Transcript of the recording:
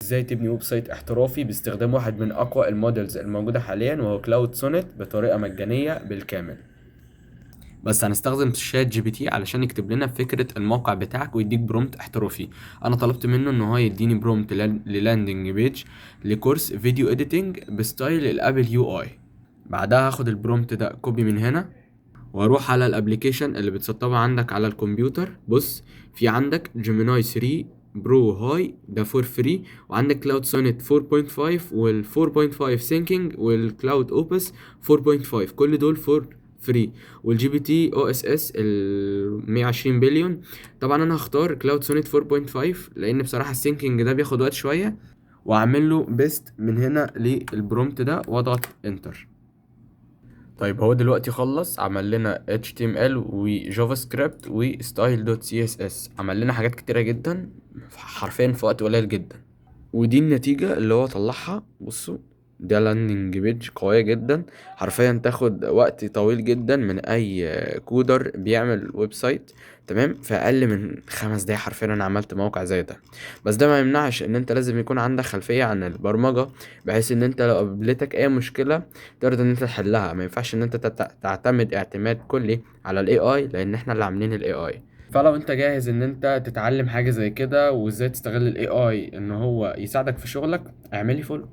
ازاي تبني ويب سايت احترافي باستخدام واحد من اقوى المودلز الموجوده حاليا وهو كلاود سونيت بطريقه مجانيه بالكامل. بس هنستخدم شات جي بي تي علشان يكتب لنا فكره الموقع بتاعك ويديك برومت احترافي. انا طلبت منه ان هو يديني برومت للاندنج بيج لكورس فيديو اديتنج بستايل الابل يو اي. بعدها هاخد البرومت ده كوبي من هنا واروح على الابليكيشن اللي بتسطبها عندك على الكمبيوتر. بص، في عندك جيميناي 3 برو هاي ده فور فري، وعندك كلاود سونيت 4.5 وال 4.5 سينكينج والكلاود اوبس 4.5، كل دول فور فري. والجي بي تي او اس اس ال 120 بليون. طبعا انا هختار كلاود سونيت 4.5 لان بصراحه السينكينج ده بياخد وقت شويه، واعمل له بيست من هنا للبرومت ده واضغط انتر. طيب هو دلوقتي خلص عمل لنا HTML وجافا سكريبت وستايل.css، عمل لنا حاجات كتيرة جدا حرفيا في وقت قليل جدا. ودي النتيجة اللي هو طلعها. بصوا، ده لاندنج بيج قوية جدا، حرفيا تاخد وقت طويل جدا من اي كودر بيعمل ويب سايت. تمام، في اقل من 5 دقايق حرفيا انا عملت موقع زي ده. بس ده ما يمنعش ان انت لازم يكون عندك خلفية عن البرمجة، بحيث ان انت لو قابلتك اي مشكلة تقدر ان انت تحلها. ما ينفعش ان انت تعتمد اعتماد كلي على الاي اي، لان احنا اللي عاملين الاي اي. فلو انت جاهز ان انت تتعلم حاجة زي كده وازاي تستغل الاي اي ان هو يساعدك في شغلك، اعملي فولو.